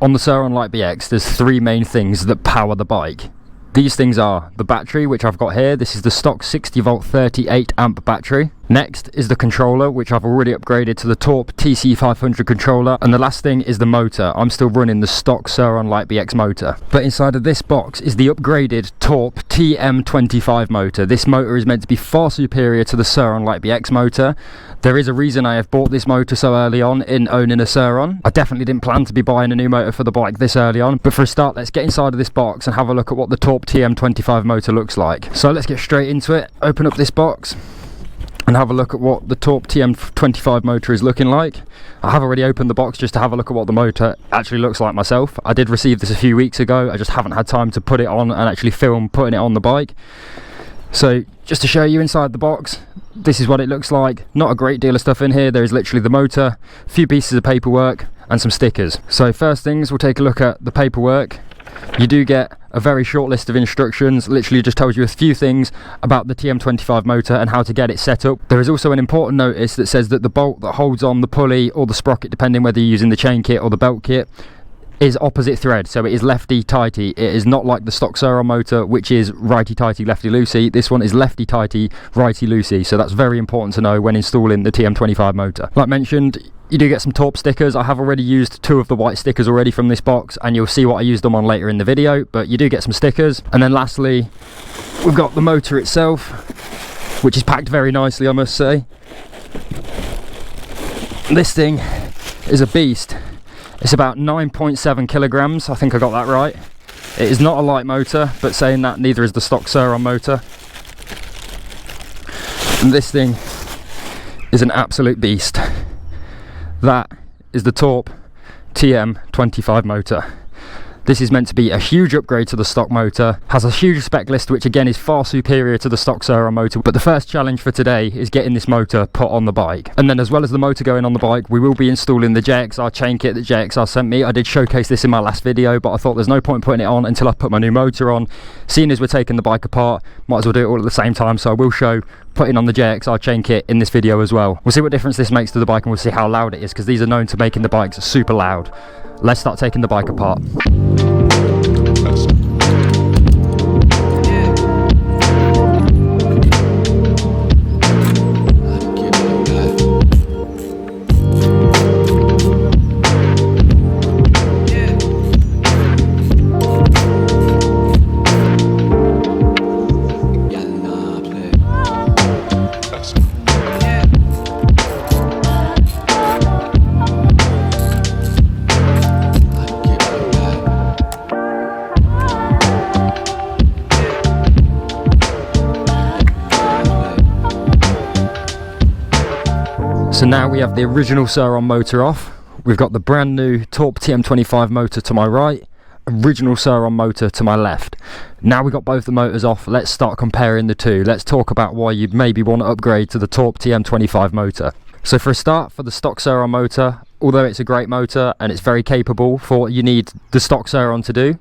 On the SURRON Lite BX, there's three main things that power the bike. These things are the battery, which I've got here. This is the stock 60 volt 38 amp battery. Next is the controller, which I've already upgraded to the Torp TC500 controller. And the last thing is the motor. I'm still running the stock SURRON Lite BX motor. But inside of this box is the upgraded Torp TM25 motor. This motor is meant to be far superior to the SURRON Lite BX motor. There is a reason I have bought this motor so early on in owning a SURRON. I definitely didn't plan to be buying a new motor for the bike this early on. But for a start, let's get inside of this box and have a look at what the Torp TM25 motor looks like. So let's get straight into it. Open up this box and have a look at what the Torp TM25 motor is looking like. I have already opened the box just to have a look at what the motor actually looks like myself. I did receive this a few weeks ago. I just haven't had time to put it on and actually film putting it on the bike. So just to show you inside the box, this is what it looks like. Not a great deal of stuff in here. There is literally the motor, a few pieces of paperwork and some stickers. So first things, we'll take a look at the paperwork. You do get a very short list of instructions, literally just tells you a few things about the TM25 motor and how to get it set up. There is also an important notice that says that the bolt that holds on the pulley or the sprocket, depending whether you're using the chain kit or the belt kit, is opposite thread, so it is lefty tighty. It is not like the stock SURRON motor, which is righty tighty lefty loosey. This one is lefty tighty righty loosey, so that's very important to know when installing the TM25 motor. Like mentioned, you do get some Torp stickers. I have already used 2 of the white stickers already from this box, and you'll see what I used them on later in the video, but you do get some stickers. And then lastly, we've got the motor itself, which is packed very nicely, I must say. This thing is a beast. It's about 9.7 kilograms, I think I got that right. It is not a light motor, but saying that, neither is the stock SURRON motor. And this thing is an absolute beast. That is the Torp TM25 motor. This is meant to be a huge upgrade to the stock motor, has a huge spec list which again is far superior to the stock SURRON motor, but the first challenge for today is getting this motor put on the bike. And then as well as the motor going on the bike, we will be installing the JXR chain kit that JXR sent me. I did showcase this in my last video, but I thought there's no point putting it on until I put my new motor on. Seeing as we're taking the bike apart, might as well do it all at the same time, so I will show putting on the JXR chain kit in this video as well. We'll see what difference this makes to the bike and we'll see how loud it is, because these are known to making the bikes super loud. Let's start taking the bike apart. So now we have the original SURRON motor off. We've got the brand new Torp TM25 motor to my right, original SURRON motor to my left. Now we've got both the motors off, let's start comparing the two. Let's talk about why you'd maybe want to upgrade to the Torp TM25 motor. So for a start, for the stock SURRON motor, although it's a great motor and it's very capable for what you need the stock SURRON to do,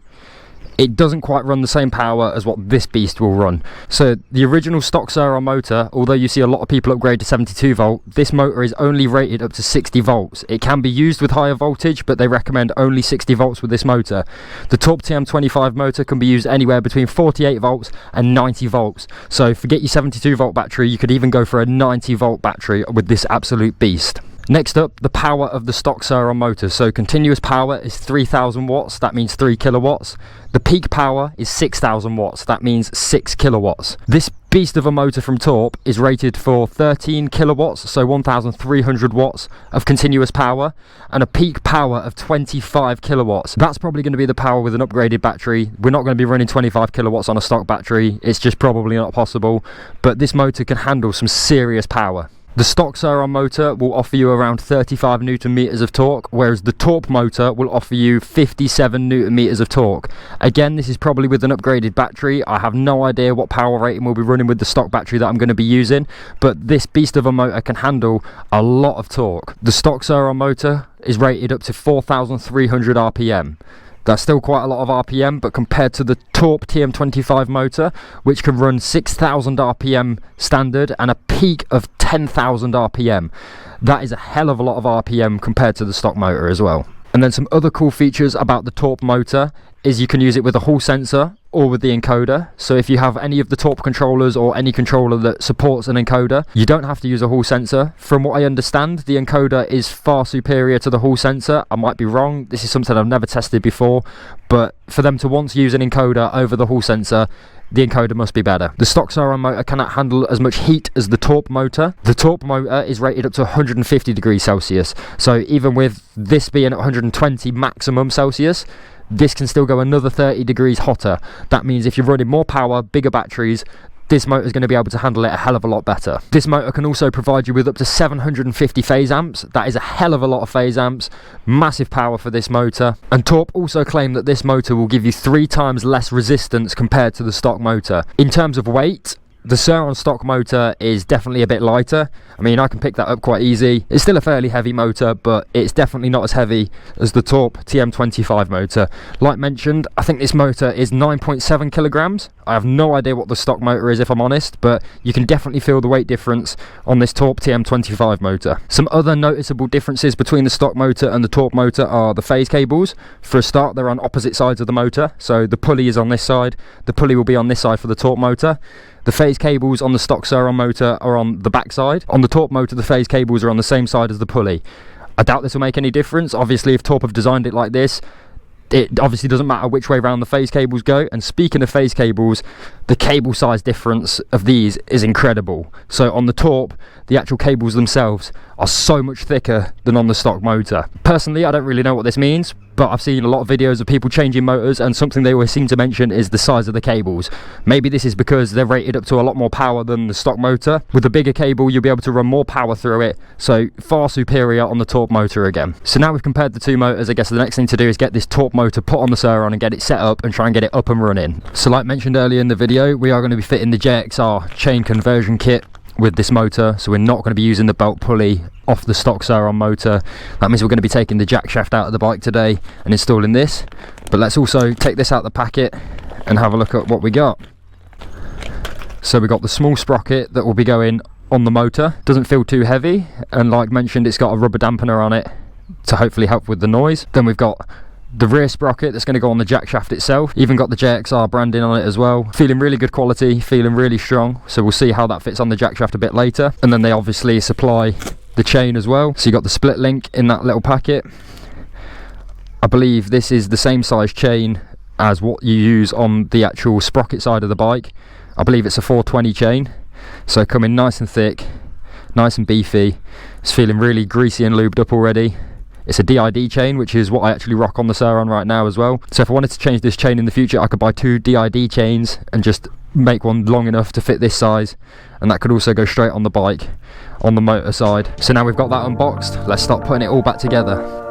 it doesn't quite run the same power as what this beast will run. So the original stock SURRON motor, although you see a lot of people upgrade to 72 volt, this motor is only rated up to 60 volts. It can be used with higher voltage, but they recommend only 60 volts with this motor. The Torp TM25 motor can be used anywhere between 48 volts and 90 volts. So forget your 72 volt battery, you could even go for a 90 volt battery with this absolute beast. Next up, the power of the stock SURRON motor. So continuous power is 3000 watts, that means 3 kilowatts. The peak power is 6000 watts, that means 6 kilowatts. This beast of a motor from Torp is rated for 13 kilowatts, so 1300 watts of continuous power, and a peak power of 25 kilowatts. That's probably going to be the power with an upgraded battery. We're not going to be running 25 kilowatts on a stock battery, it's just probably not possible, but this motor can handle some serious power. The stock SURRON motor will offer you around 35 Newton meters of torque, whereas the Torp motor will offer you 57 Newton meters of torque. Again, this is probably with an upgraded battery. I have no idea what power rating we'll be running with the stock battery that I'm going to be using, but this beast of a motor can handle a lot of torque. The stock SURRON motor is rated up to 4,300 RPM. That's still quite a lot of RPM, but compared to the Torp TM25 motor, which can run 6,000 RPM standard and a peak of 10,000 RPM, that is a hell of a lot of RPM compared to the stock motor as well. And then some other cool features about the Torp motor is you can use it with a hall sensor or with the encoder. So if you have any of the Torp controllers or any controller that supports an encoder, you don't have to use a hall sensor. From what I understand, the encoder is far superior to the hall sensor. I might be wrong, this is something I've never tested before, but for them to want to use an encoder over the hall sensor, the encoder must be better. The stock SURRON motor cannot handle as much heat as the Torp motor. The Torp motor is rated up to 150 degrees Celsius. So even with this being at 120 maximum Celsius, this can still go another 30 degrees hotter. That means if you're running more power, bigger batteries, this motor is going to be able to handle it a hell of a lot better. This motor can also provide you with up to 750 phase amps. That is a hell of a lot of phase amps. Massive power for this motor. And Torp also claim that this motor will give you 3 times less resistance compared to the stock motor. In terms of weight, the SURRON stock motor is definitely a bit lighter. I mean, I can pick that up quite easy. It's still a fairly heavy motor, but it's definitely not as heavy as the Torp TM25 motor. Like mentioned, I think this motor is 9.7 kilograms. I have no idea what the stock motor is, if I'm honest, but you can definitely feel the weight difference on this Torp TM25 motor. Some other noticeable differences between the stock motor and the Torp motor are the phase cables. For a start, they're on opposite sides of the motor, so the pulley is on this side, the pulley will be on this side for the Torp motor. The phase cables on the stock SURRON motor are on the back side. On the Torp motor, the phase cables are on the same side as the pulley. I doubt this will make any difference. Obviously, if Torp have designed it like this, it obviously doesn't matter which way around the phase cables go. And speaking of phase cables, the cable size difference of these is incredible. So on the Torp, the actual cables themselves are so much thicker than on the stock motor. Personally, I don't really know what this means, but I've seen a lot of videos of people changing motors, and something they always seem to mention is the size of the cables. Maybe this is because they're rated up to a lot more power than the stock motor. With a bigger cable, you'll be able to run more power through it, so far superior on the Torp motor again. So now we've compared the two motors, I guess the next thing to do is get this Torp motor put on the SURRON and get it set up and try and get it up and running. So like mentioned earlier in the video, we are going to be fitting the JXR chain conversion kit with this motor, so we're not going to be using the belt pulley off the stock SURRON motor. That means we're going to be taking the jack shaft out of the bike today and installing this. But let's also take this out of the packet and have a look at what we got. So we got the small sprocket that will be going on the motor. Doesn't feel too heavy, and like mentioned, it's got a rubber dampener on it to hopefully help with the noise. Then we've got the rear sprocket that's going to go on the jack shaft itself. Even got the JXR branding on it as well. Feeling really good quality, feeling really strong. So we'll see how that fits on the jack shaft a bit later. And then they obviously supply the chain as well. So you got the split link in that little packet. I believe this is the same size chain as what you use on the actual sprocket side of the bike. I believe it's a 420 chain. So coming nice and thick, nice and beefy. It's feeling really greasy and lubed up already. It's a DID chain, which is what I actually rock on the SURRON right now as well. So if I wanted to change this chain in the future, I could buy 2 DID chains and just make one long enough to fit this size, and that could also go straight on the bike on the motor side. So now we've got that unboxed, let's start putting it all back together.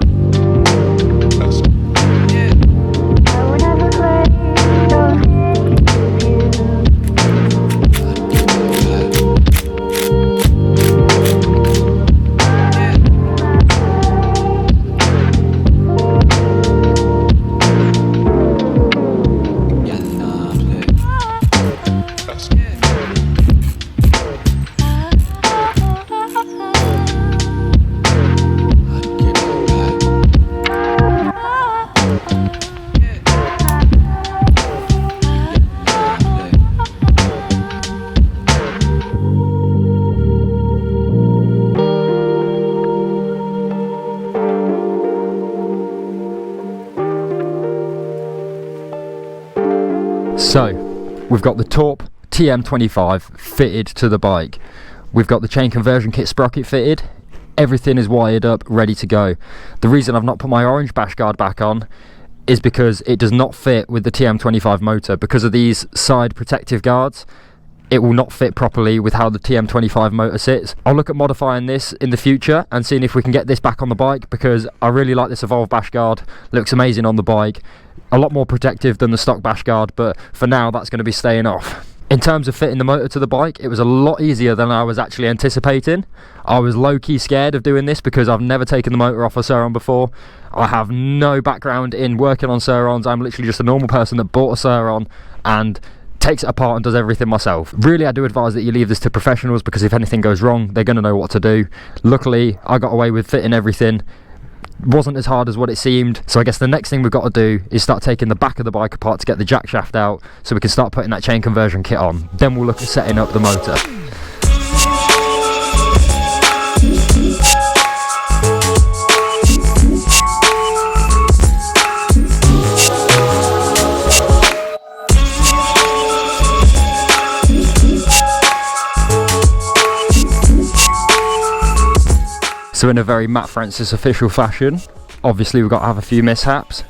So we've got the Torp TM25 fitted to the bike. We've got the chain conversion kit sprocket fitted. Everything is wired up, ready to go. The reason I've not put my orange bash guard back on is because it does not fit with the TM25 motor. Because of these side protective guards, it will not fit properly with how the TM25 motor sits. I'll look at modifying this in the future and seeing if we can get this back on the bike, because I really like this Evolve bash guard. Looks amazing on the bike. A lot more protective than the stock bash guard, but for now that's going to be staying off. In terms of fitting the motor to the bike, it was a lot easier than I was actually anticipating. I was low-key scared of doing this because I've never taken the motor off a SURRON before. I have no background in working on SURRONs. I'm literally just a normal person that bought a SURRON and takes it apart and does everything myself. Really, I do advise that you leave this to professionals, because if anything goes wrong, they're going to know what to do. Luckily, I got away with fitting everything Wasn't as hard as what it seemed, so I guess the next thing we've got to do is start taking the back of the bike apart to get the jack shaft out so we can start putting that chain conversion kit on. Then we'll look at setting up the motor. So in a very Matt Francis official fashion, obviously we've got to have a few mishaps.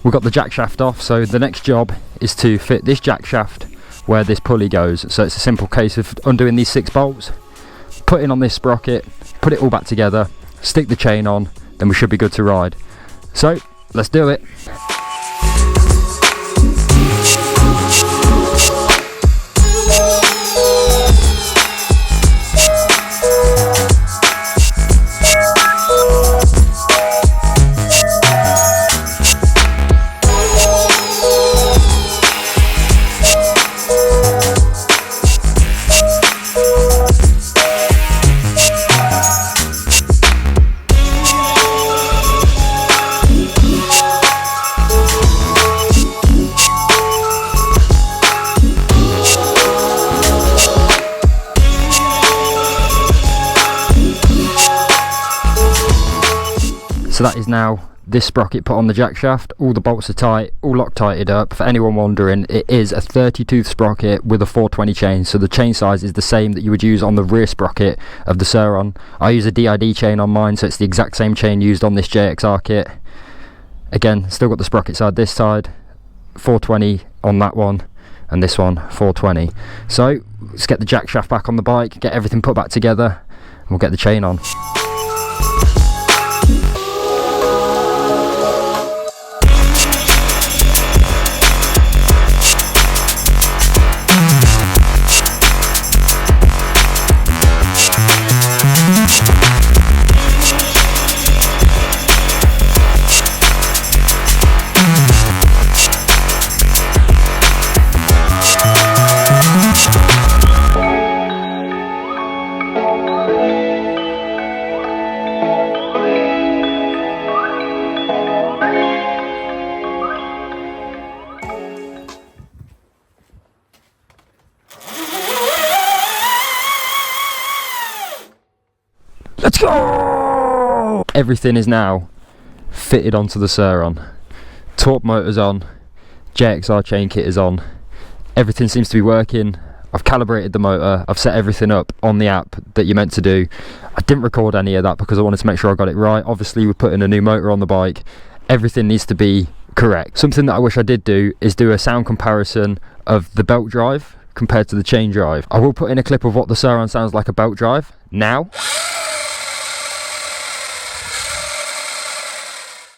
We've got the jack shaft off, so the next job is to fit this jack shaft where this pulley goes. So it's a simple case of undoing these 6 bolts, putting on this sprocket, put it all back together, stick the chain on, then we should be good to ride. So let's do it. So that is now this sprocket put on the jack shaft. All the bolts are tight, all Loctited up. For anyone wondering, it is a 30 tooth sprocket with a 420 chain, so the chain size is the same that you would use on the rear sprocket of the SURRON. I use a DID chain on mine, so it's the exact same chain used on this JXR kit. Again, still got the sprocket side this side, 420 on that one, and this one 420. So let's get the jack shaft back on the bike, get everything put back together, and we'll get the chain on. Let's go! Everything is now fitted onto the SURRON. Torp motor's on, JXR chain kit is on, everything seems to be working. I've calibrated the motor, I've set everything up on the app that you're meant to do. I didn't record any of that because I wanted to make sure I got it right. Obviously we're putting a new motor on the bike, everything needs to be correct. Something that I wish I did do is do a sound comparison of the belt drive compared to the chain drive. I will put in a clip of what the SURRON sounds like a belt drive now.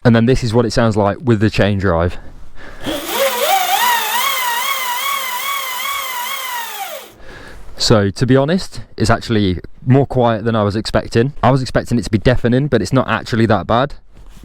And then this is what it sounds like with the chain drive. So to be honest, it's actually more quiet than I was expecting. I was expecting it to be deafening, but it's not actually that bad.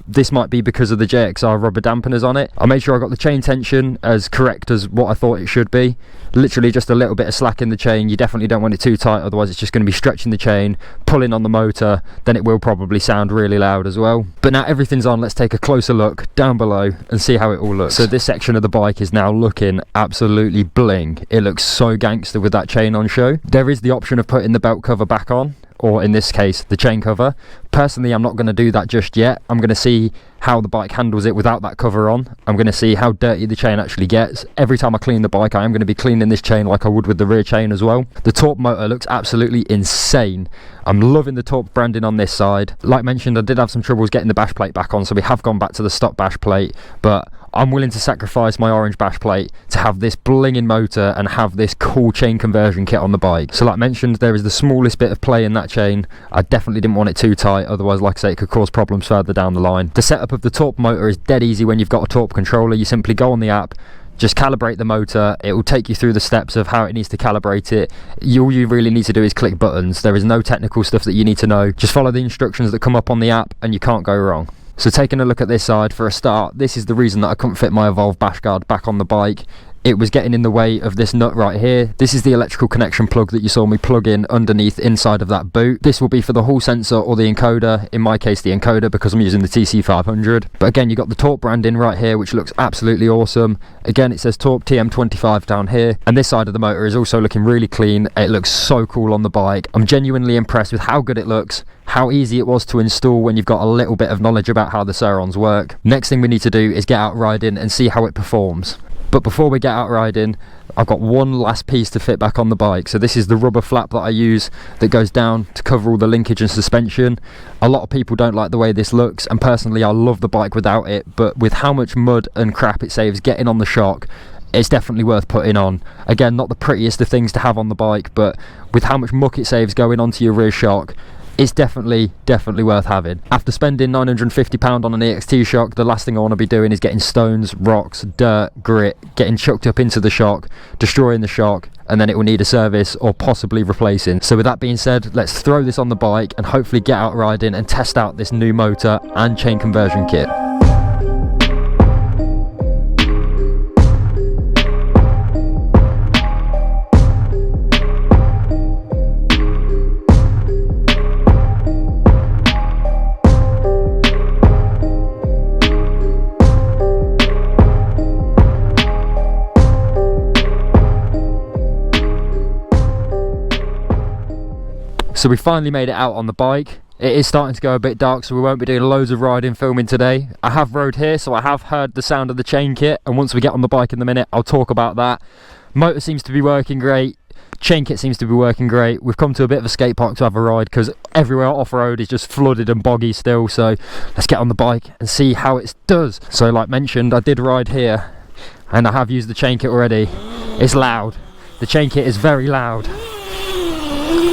This might be because of the JXR rubber dampeners on it. I made sure I got the chain tension as correct as what I thought it should be. Literally just a little bit of slack in the chain. You definitely don't want it too tight, otherwise it's just going to be stretching the chain, pulling on the motor, then it will probably sound really loud as well. But now everything's on, let's take a closer look down below and see how it all looks. So this section of the bike is now looking absolutely bling. It looks so gangster with that chain on show. There is the option of putting the belt cover back on, or in this case the chain cover. Personally, I'm not going to do that just yet. I'm going to see how the bike handles it without that cover on. I'm going to see how dirty the chain actually gets. Every time I clean the bike, I am going to be cleaning this chain like I would with the rear chain as well. The Torp motor looks absolutely insane. I'm loving the Torp branding on this side. Like mentioned, I did have some troubles getting the bash plate back on, so we have gone back to the stock bash plate, but I'm willing to sacrifice my orange bash plate to have this blinging motor and have this cool chain conversion kit on the bike. So like mentioned, there is the smallest bit of play in that chain. I definitely didn't want it too tight, otherwise, like I say, it could cause problems further down the line. The setup of the Torp motor is dead easy when you've got a Torp controller. You simply go on the app, just calibrate the motor. It will take you through the steps of how it needs to calibrate it. All you really need to do is click buttons. There is no technical stuff that you need to know. Just follow the instructions that come up on the app and you can't go wrong. So taking a look at this side for a start, this is the reason that I couldn't fit my Evolve bash guard back on the bike. it was getting in the way of this nut right here. This is the electrical connection plug that you saw me plug in underneath inside of that boot. This will be for the hall sensor or the encoder, in my case the encoder because I'm using the TC500. But again, you got the Torp branding right here, which looks absolutely awesome. Again, it says Torp TM25 down here, and this side of the motor is also looking really clean. It looks so cool on the bike. I'm genuinely impressed with how good it looks, how easy it was to install when you've got a little bit of knowledge about how the SURRONs work. Next thing we need to do is get out riding and see how it performs. But before we get out riding, I've got one last piece to fit back on the bike. So this is the rubber flap that I use that goes down to cover all the linkage and suspension. A lot of people don't like the way this looks, and personally I love the bike without it, but with how much mud and crap it saves getting on the shock, it's definitely worth putting on. Again, not the prettiest of things to have on the bike, but with how much muck it saves going onto your rear shock, it's definitely worth having. After spending £950 on an EXT shock, the last thing I want to be doing is getting stones, rocks, dirt, grit, getting chucked up into the shock, destroying the shock, and then it will need a service or possibly replacing. So with that being said, let's throw this on the bike and hopefully get out riding and test out this new motor and chain conversion kit. So we finally made it out on the bike. It is starting to go a bit dark, so we won't be doing loads of riding filming today. I have rode here, so I have heard the sound of the chain kit, and once we get on the bike in a minute, I'll talk about that. Motor seems to be working great. Chain kit seems to be working great. We've come to a bit of a skate park to have a ride because everywhere off-road is just flooded and boggy still, so let's get on the bike and see how it does. So like mentioned, I did ride here, and I have used the chain kit already. It's loud. The chain kit is very loud.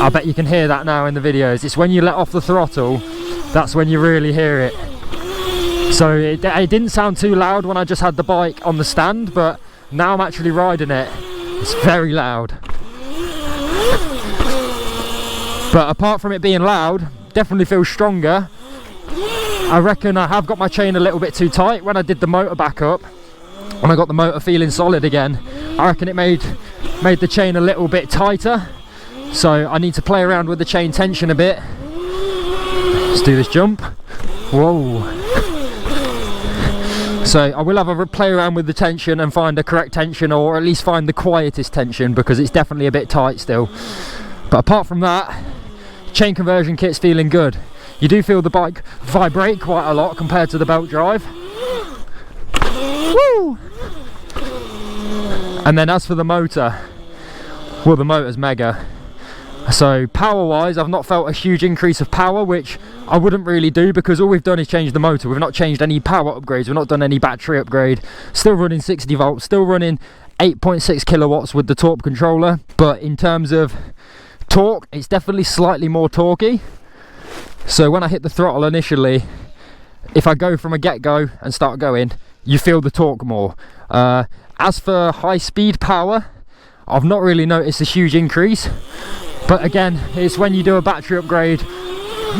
I bet you can hear that now in the videos. It's when you let off the throttle, that's when you really hear it. So it didn't sound too loud when I just had the bike on the stand, but now I'm actually riding it, it's very loud. But apart from it being loud, definitely feels stronger. I reckon I have got my chain a little bit too tight when I did the motor back up. When I got the motor feeling solid again, I reckon it made the chain a little bit tighter. So I need to play around with the chain tension a bit. Let's do this jump. Whoa. So I will have a play around with the tension and find the correct tension, or at least find the quietest tension, because it's definitely a bit tight still. But apart from that, chain conversion kit's feeling good. You do feel the bike vibrate quite a lot compared to the belt drive. Woo! And then as for the motor, well, the motor's mega. So power wise, I've not felt a huge increase of power, which I wouldn't really do because all we've done is change the motor. We've not changed any power upgrades, we've not done any battery upgrade. Still running 60 volts, still running 8.6 kilowatts with the Torp controller. But in terms of torque, it's definitely slightly more torquey. So when I hit the throttle initially, if I go from a get-go and start going, you feel the torque more. As for high speed power, I've not really noticed a huge increase. But again, it's when you do a battery upgrade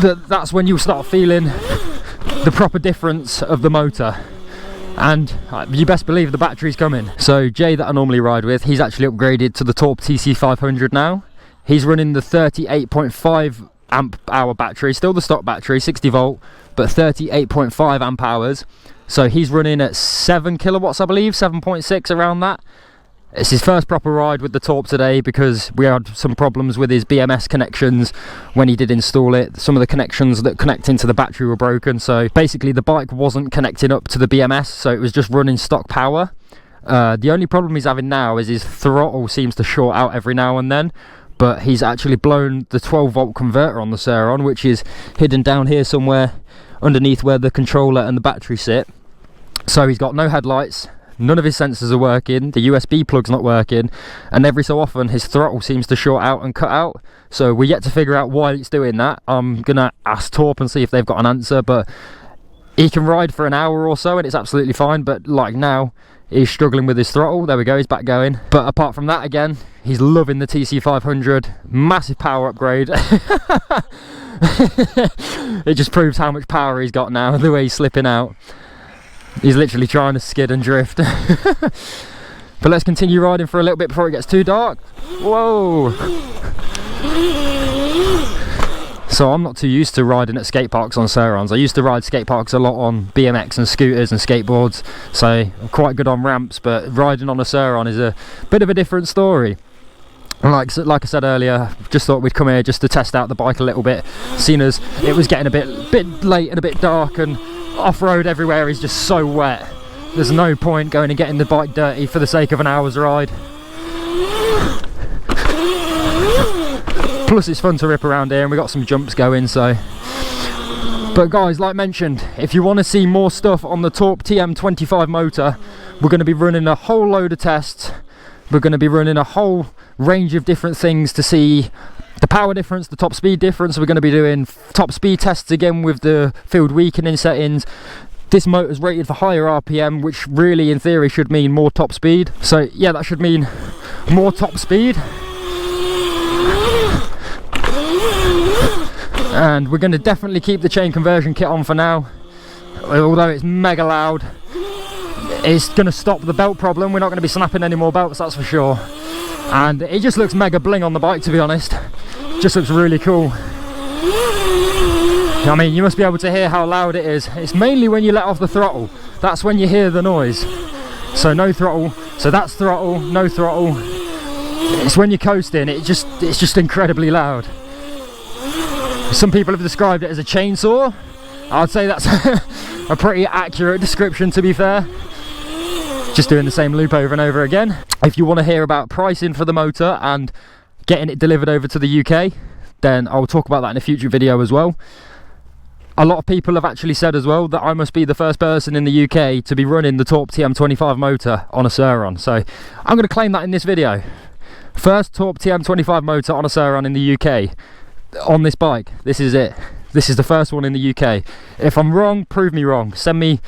that's when you'll start feeling the proper difference of the motor. And you best believe the battery's coming. So Jay, that I normally ride with, he's actually upgraded to the Torp TC500 now. He's running the 38.5 amp hour battery, still the stock battery, 60 volt, but 38.5 amp hours. So he's running at 7 kilowatts, I believe, 7.6, around that. It's his first proper ride with the Torp today because we had some problems with his BMS connections when he did install it. Some of the connections that connect into the battery were broken, so basically the bike wasn't connecting up to the BMS, so it was just running stock power. The only problem he's having now is his throttle seems to short out every now and then, but he's actually blown the 12 volt converter on the SURRON, which is hidden down here somewhere underneath where the controller and the battery sit. So he's got no headlights, none of his sensors are working, the USB plug's not working, and every so often his throttle seems to short out and cut out. So we're yet to figure out why it's doing that. I'm gonna ask Torp and see if they've got an answer, but he can ride for an hour or so and it's absolutely fine. But like now, he's struggling with his throttle. There we go, he's back going. But apart from that, again, he's loving the TC500. Massive power upgrade. It just proves how much power he's got now, the way he's slipping out. He's literally trying to skid and drift. But let's continue riding for a little bit before it gets too dark. Whoa! So I'm not too used to riding at skate parks on SURRONs. I used to ride skate parks a lot on BMX and scooters and skateboards, so I'm quite good on ramps, but riding on a SURRON is a bit of a different story. Like I said earlier, just thought we'd come here just to test out the bike a little bit, seeing as it was getting a bit late and a bit dark, and off-road everywhere is just so wet. There's no point going and getting the bike dirty for the sake of an hour's ride. Plus it's fun to rip around here and we got some jumps going, so. But guys, like mentioned, if you want to see more stuff on the Torp TM25 motor, we're going to be running a whole load of tests. We're going to be running a whole range of different things to see the power difference, the top speed difference. We're going to be doing top speed tests again with the field weakening settings. This motor's rated for higher RPM, which really in theory should mean more top speed. So yeah, that should mean more top speed. And we're going to definitely keep the chain conversion kit on for now, although it's mega loud. It's going to stop the belt problem. We're not going to be snapping any more belts, that's for sure. And it just looks mega bling on the bike, to be honest. Just looks really cool. I mean, you must be able to hear how loud it is. It's mainly when you let off the throttle. That's when you hear the noise. So no throttle. So that's throttle, no throttle. It's when you're coasting, it's just incredibly loud. Some people have described it as a chainsaw. I'd say that's a pretty accurate description, to be fair. Just doing the same loop over and over again. If you want to hear about pricing for the motor and getting it delivered over to the UK, then I'll talk about that in a future video as well. A lot of people have actually said as well that I must be the first person in the UK to be running the Torp TM25 motor on a SURRON. So I'm going to claim that in this video. First Torp TM25 motor on a SURRON in the UK. On this bike, this is it. This is the first one in the UK. If I'm wrong, prove me wrong. Send me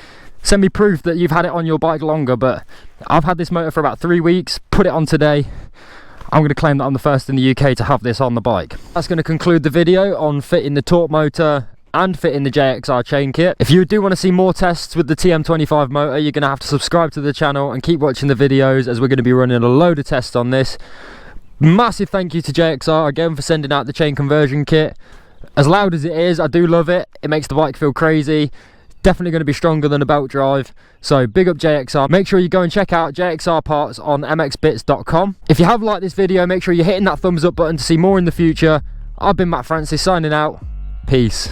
proof that you've had it on your bike longer, but I've had this motor for about 3 weeks, put it on today. I'm going to claim that I'm the first in the UK to have this on the bike. That's going to conclude the video on fitting the Torp motor and fitting the JXR chain kit. If you do want to see more tests with the TM25 motor, you're going to have to subscribe to the channel and keep watching the videos, as we're going to be running a load of tests on this. Massive thank you to JXR again for sending out the chain conversion kit. As loud as it is, I do love it. It makes the bike feel crazy. Definitely going to be stronger than a belt drive. So big up JXR. Make sure you go and check out JXR parts on mxbits.com. If you have liked this video, make sure you're hitting that thumbs up button to see more in the future. I've been Matt Francis signing out. Peace.